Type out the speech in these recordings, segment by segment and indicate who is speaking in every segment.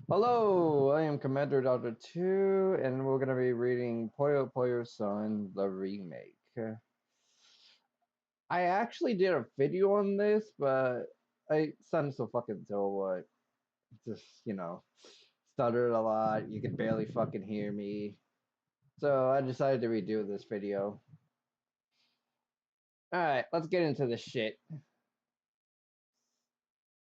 Speaker 1: Hello, I am Commander Doctor 2, and we're going to be reading Puyo Puyo Son, the remake. I actually did a video on this, but I sounded so fucking dull, just stuttered a lot. You could barely fucking hear me. So I decided to redo this video. Alright, let's get into this shit.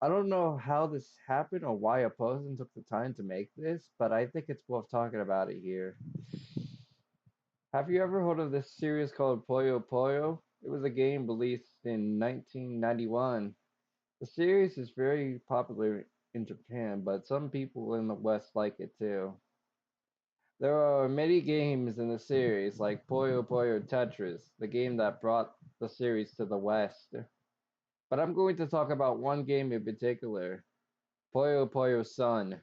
Speaker 1: I don't know how this happened or why a person took the time to make this, but I think it's worth talking about it here. Have you ever heard of this series called Puyo Puyo? It was a game released in 1991. The series is very popular in Japan, but some people in the West like it too. There are many games in the series, like Puyo Puyo Tetris, the game that brought the series to the West. But I'm going to talk about one game in particular, Puyo Puyo Sun.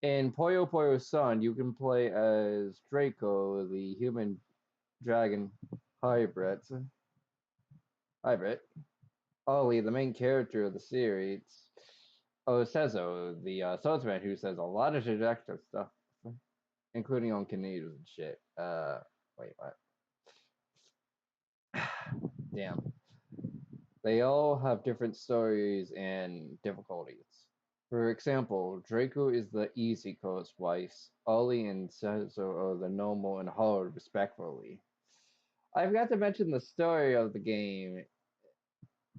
Speaker 1: In Puyo Puyo Sun, you can play as Draco, the human dragon hybrid. Hybrid. Ollie, the main character of the series. Oh, Sezo, the swordsman who says a lot of subjective stuff, including on Canadians and shit. Wait, what? Damn. They all have different stories and difficulties. For example, Draco is the easy coast twice. Ollie and Sezo are the normal and hard, respectfully. I forgot to mention the story of the game.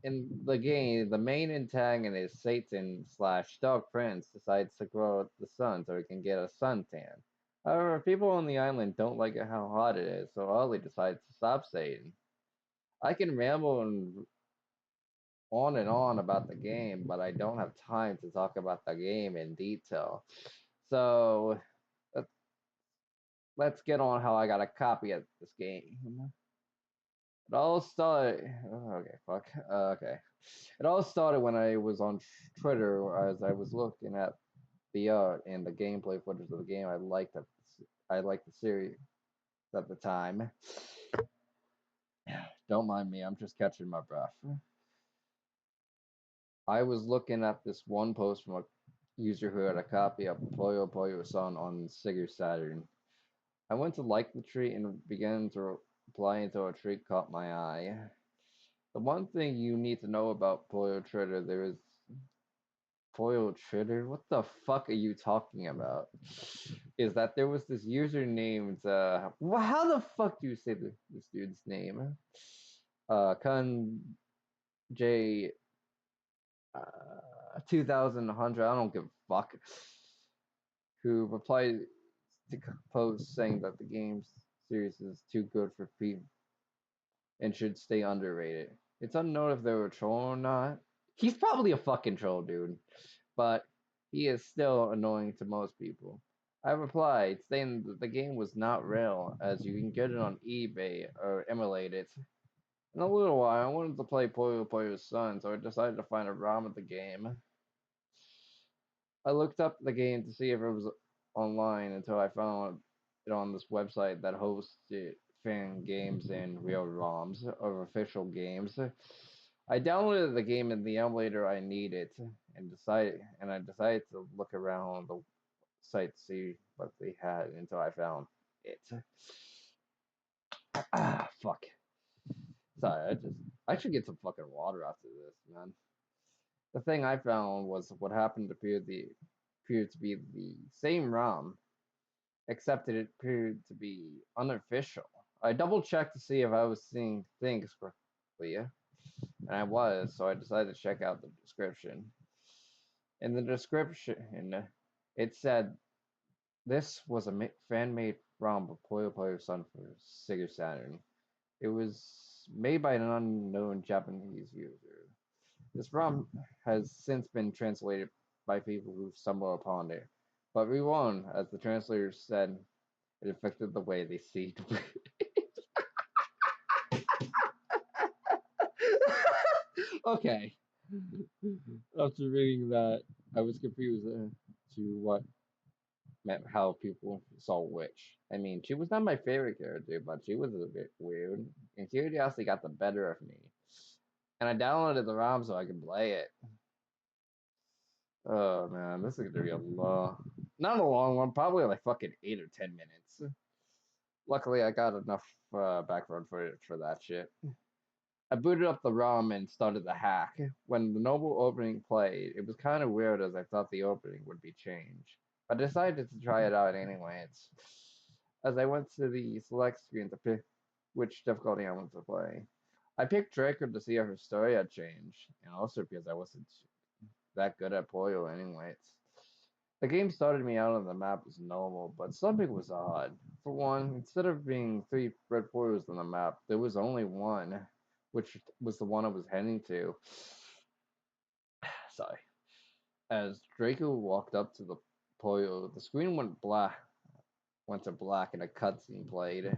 Speaker 1: In the game, the main antagonist, Satan slash Dark Prince, decides to grow the sun so he can get a suntan. However, people on the island don't like it how hot it is, so Ollie decides to stop Satan. I can ramble on and on about the game, but I don't have time to talk about the game in detail. So let's, let's get on how I got a copy of this game. It all started. Oh, okay, fuck. Okay. It all started when I was on Twitter as I was looking at the art and the gameplay footage of the game. I liked the series at the time. Don't mind me. I'm just catching my breath. I was looking at this one post from a user who had a copy of Puyo Puyo Sun on Sega Saturn. I went to like the tree and began to reply until a tree caught my eye. The one thing you need to know about Puyo Trader, there is Puyo Trader. What the fuck are you talking about? Is that there was this user named how the fuck do you say this dude's name? Kun J 2100. I don't give a fuck. Who replied to post saying that the game series is too good for people and should stay underrated. It's unknown if they were a troll or not. He's probably a fucking troll, dude, but he is still annoying to most people. I replied, saying that the game was not real, as you can get it on eBay or emulate it. In a little while, I wanted to play Puyo Puyo Sun, so I decided to find a ROM of the game. I looked up the game to see if it was online until I found it on this website that hosted fan games and real ROMs of official games. I downloaded the game in the emulator I needed and I decided to look around the site to see what they had until I found it. Ah, fuck. Sorry, I should get some fucking water after this, man. The thing I found was what happened appeared to be the same ROM, except it appeared to be unofficial. I double checked to see if I was seeing things correctly, and I was, so I decided to check out the description. In the description, it said this was a fan-made ROM of Puyo Puyo Sun for Sega Saturn. It was made by an unknown Japanese user. This ROM has since been translated by people who stumble upon it, but reborn, as the translator said, it affected the way they see. Okay. After reading that, I was confused to what meant how people saw Witch. I mean, she was not my favorite character, but she was a bit weird, and curiosity got the better of me. And I downloaded the ROM so I could play it. Oh man, this is gonna be a long, not a long one, probably like fucking 8 or 10 minutes. Luckily, I got enough background footage for that shit. I booted up the ROM and started the hack. When the noble opening played, it was kind of weird as I thought the opening would be changed. I decided to try it out anyways. As I went to the select screen to pick which difficulty I wanted to play, I picked Draco to see if her story had changed, and also because I wasn't that good at Puyo anyways. The game started me out on the map as normal, but something was odd. For one, instead of being three red Puyos on the map, there was only one, which was the one I was heading to. Sorry. As Draco walked up to the Puyo, the screen went to black and a cutscene played.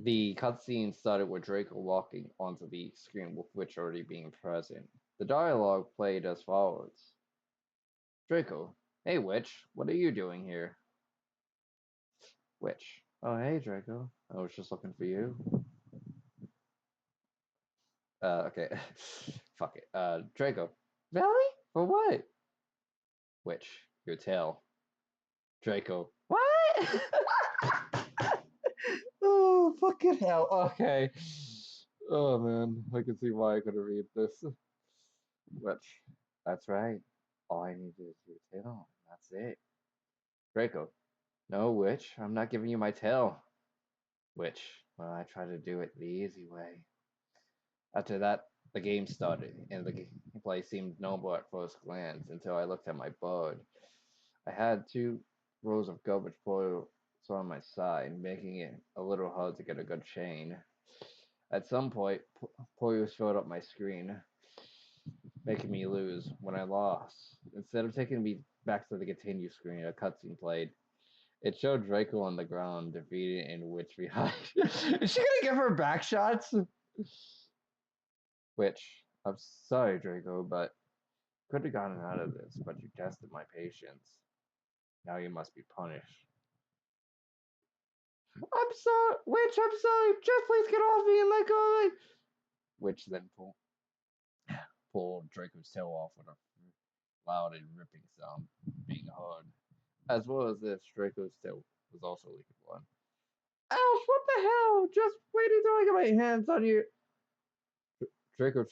Speaker 1: The cutscene started with Draco walking onto the screen with Witch already being present. The dialogue played as follows. Draco, hey Witch, what are you doing here? Witch, oh hey Draco, I was just looking for you. Okay, fuck it. Draco, really? For what? Witch, your tail. Draco, what? Oh, fucking hell. Okay. Oh man, I can see why I couldn't read this. Which, that's right. All I need is your tail. That's it. Draco. No, Witch, I'm not giving you my tail. Witch, well, I try to do it the easy way. After that, the game started, and the gameplay seemed noble at first glance until I looked at my board. I had two rows of garbage poils on my side, making it a little hard to get a good chain. At some point, Poyo showed up my screen, making me lose. When I lost, instead of taking me back to the continue screen, a cutscene played. It showed Draco on the ground, defeated and Witch behind. Is she gonna give her back shots? Witch, I'm sorry, Draco, but could have gotten out of this, but you tested my patience. Now you must be punished. I'm sorry, Witch, I'm sorry. Just please get off me and let go of me. Witch then pulled Draco's tail off with a loud and ripping sound, being hard. As well as this, Draco's tail was also leaking blood. Ouch, what the hell? Just wait until I get my hands on you. Draco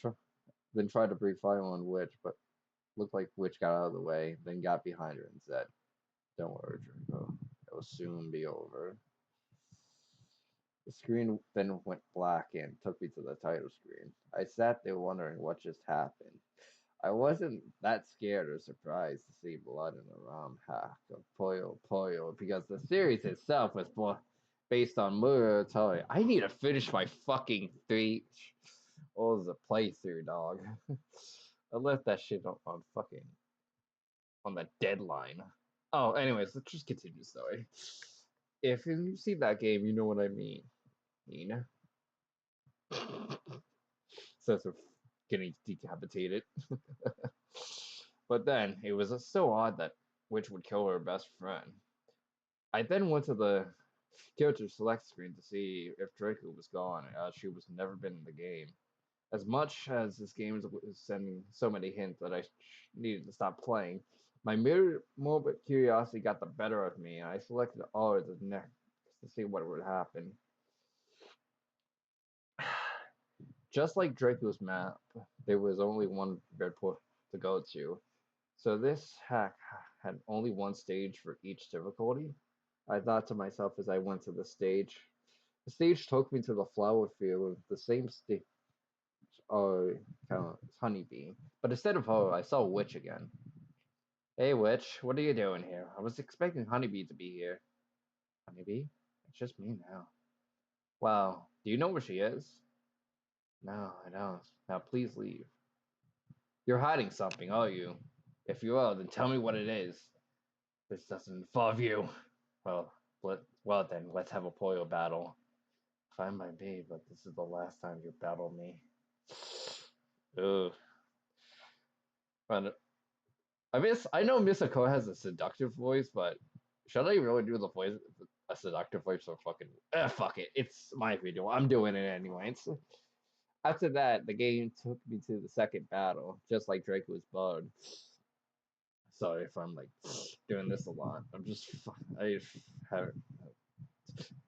Speaker 1: then tried to breathe fire on Witch, but looked like Witch got out of the way, then got behind her and said, don't worry, Draco. It will soon be over. The screen then went black and took me to the title screen. I sat there wondering what just happened. I wasn't that scared or surprised to see blood in the ROM hack of Puyo Puyo because the series itself was based on Monogatari. I need to finish my fucking three. Oh, it was a playthrough, dog. I left that shit on fucking on the deadline. Oh, anyways, let's just continue the story. If you see that game, you know what I mean. Mean. Sense of getting decapitated. But then it was so odd that Witch would kill her best friend. I then went to the character select screen to see if Draco was gone, as she was never been in the game. As much as this game was sending so many hints that I needed to stop playing, my morbid curiosity got the better of me, and I selected R as next to see what would happen. Just like Draco's map, there was only one red port to go to, so this hack had only one stage for each difficulty. I thought to myself as I went to the stage. The stage took me to the flower field with the same stage kind of honeybee. But instead of her, I saw a witch again. Hey witch, what are you doing here? I was expecting honeybee to be here. Honeybee? It's just me now. Wow, do you know where she is? No, I don't. Now please leave. You're hiding something, are you? If you are, then tell me what it is. This doesn't involve you. Well, well then, let's have a Poyo battle. Fine by me, but this is the last time you battle me. Ugh. And I know Misako has a seductive voice, but should I really do the voice a seductive voice or fucking fuck it. It's my video. I'm doing it anyways. After that, the game took me to the second battle, just like Draco's Bard. Sorry if I'm like doing this a lot. I have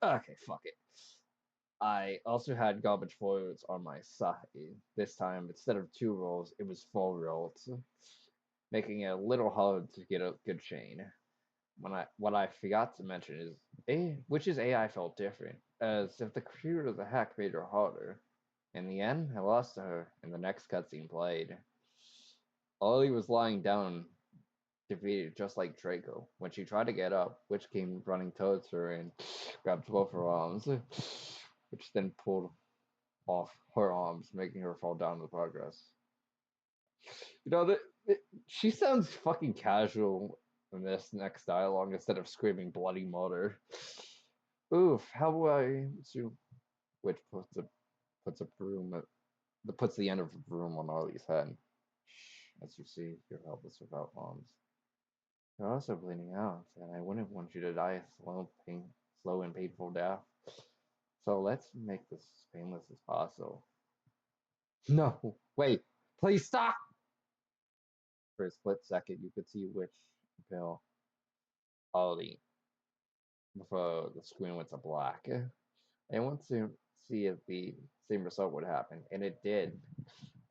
Speaker 1: okay. Fuck it. I also had garbage foils on my side. This time, instead of 2 rolls, it was 4 rolls, making it a little hard to get a good chain. What I forgot to mention is which is AI felt different, as if the computer of the hack made her harder. In the end, I lost to her, and the next cutscene played. Ollie was lying down, defeated just like Draco. When she tried to get up, Witch came running towards her and grabbed both her arms, which then pulled off her arms, making her fall down in the progress. You know, she sounds fucking casual in this next dialogue instead of screaming bloody murder. Oof, how will I assume which puts a broom puts the end of a broom on Ollie's head. Shh, as you see, you're helpless without arms. You're also bleeding out, and I wouldn't want you to die a slow and painful death. So let's make this as painless as possible. No, wait, please stop! For a split second, you could see which Bill Ollie before the screen went to black. I want to see if the same result would happen, and it did.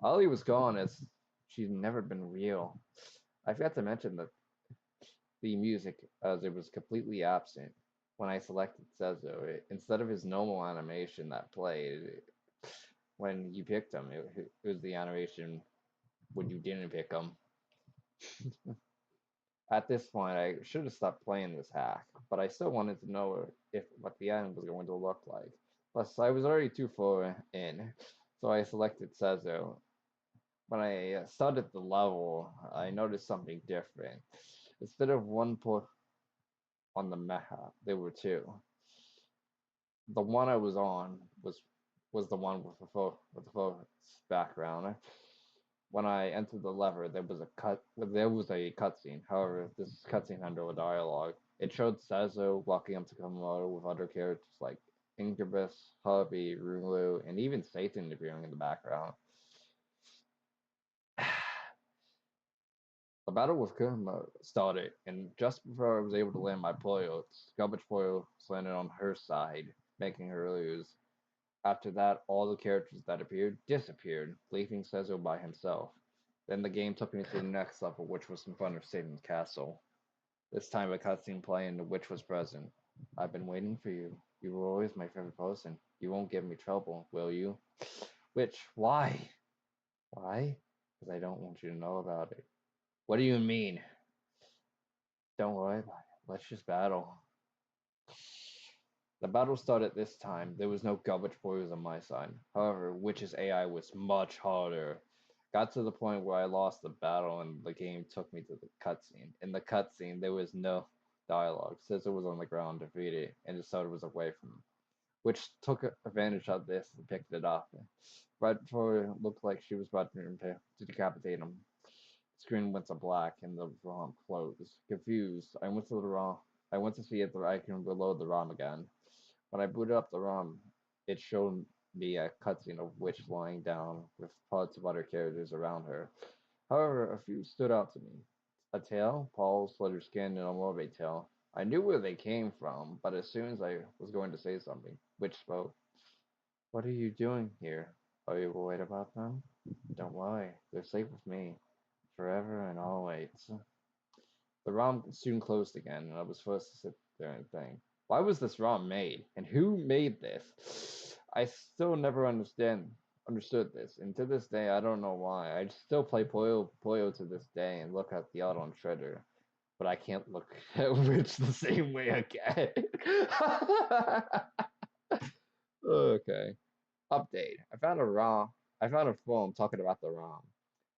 Speaker 1: Ollie was gone as she's never been real. I forgot to mention that the music, as it was completely absent when I selected Sezo. Instead of his normal animation that played when you picked him, it was the animation when you didn't pick him. At this point, I should have stopped playing this hack, but I still wanted to know if what the end was going to look like. Plus, I was already too far in, so I selected Sezo. When I started the level, I noticed something different. Instead of one port on the map, there were two. The one I was on was the one with the full background. When I entered the lever, there was a cutscene. However, this cutscene had no dialogue. It showed Sazo walking up to Komodo with other characters like Incubus, Hubby, Rulu, and even Satan appearing in the background. The battle with Kuma started, and just before I was able to land my Puyo, Garbage Puyo landed on her side, making her lose. After that, all the characters that appeared disappeared, leaving Sezo by himself. Then the game took me to the next level, which was in front of Satan's castle. This time a cutscene playing and the witch was present. I've been waiting for you. You were always my favorite person. You won't give me trouble, will you? Witch, why? Why? Because I don't want you to know about it. What do you mean? Don't worry about it. Let's just battle. The battle started this time. There was no garbage boys on my side. However, Witch's AI was much harder. Got to the point where I lost the battle and the game took me to the cutscene. In the cutscene, there was no dialogue. Scissor was on the ground, defeated, and the sword was away from him. Witch took advantage of this and picked it up. Right before it looked like she was about to decapitate him. The screen went to black and the ROM closed. Confused, I went to see if I can reload the ROM again. When I booted up the ROM, it showed me a cutscene of Witch lying down with parts of other characters around her. However, a few stood out to me. A tail, Paul, Slither Skin, and a Morbid tail. I knew where they came from, but as soon as I was going to say something, Witch spoke. What are you doing here? Are you worried about them? Don't worry, they're safe with me, forever and always. The ROM soon closed again, and I was forced to sit there and think, why was this ROM made? And who made this? I still never understood this, and to this day, I don't know why. I still play Puyo Puyo to this day and look at the art on Shredder, but I can't look at Rich the same way again. Okay. Update. I found a forum talking about the ROM,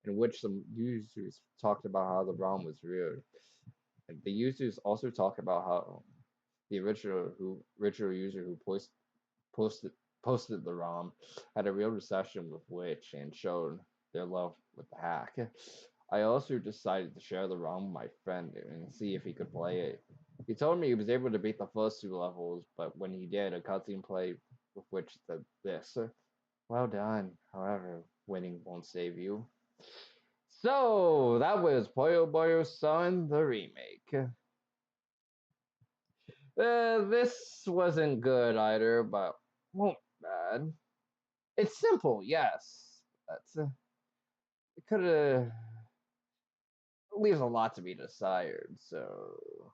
Speaker 1: in which some users talked about how the ROM was weird. And the users also talk about how the original user who posted posted the ROM had a real reception with Witch and showed their love with the hack. I also decided to share the ROM with my friend and see if he could play it. He told me he was able to beat the first 2 levels, but when he did, a cutscene played with Witch said this. Well done. However, winning won't save you. So that was Puyo Puyo Son the remake. This wasn't good either, but won't bad. It's simple, yes. That's it could have leaves a lot to be desired. So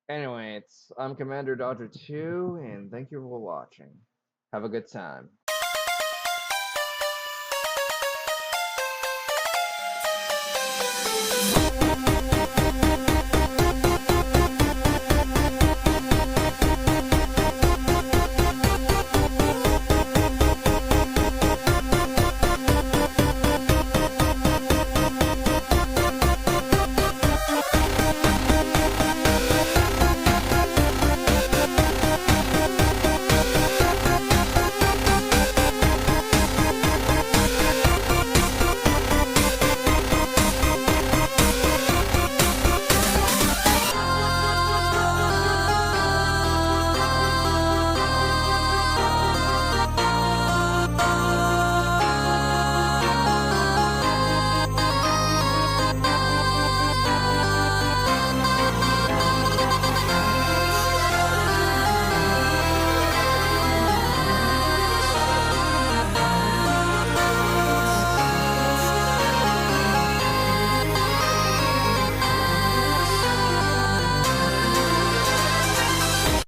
Speaker 1: anyway, I'm Commander Dodger 2, and thank you for watching. Have a good time.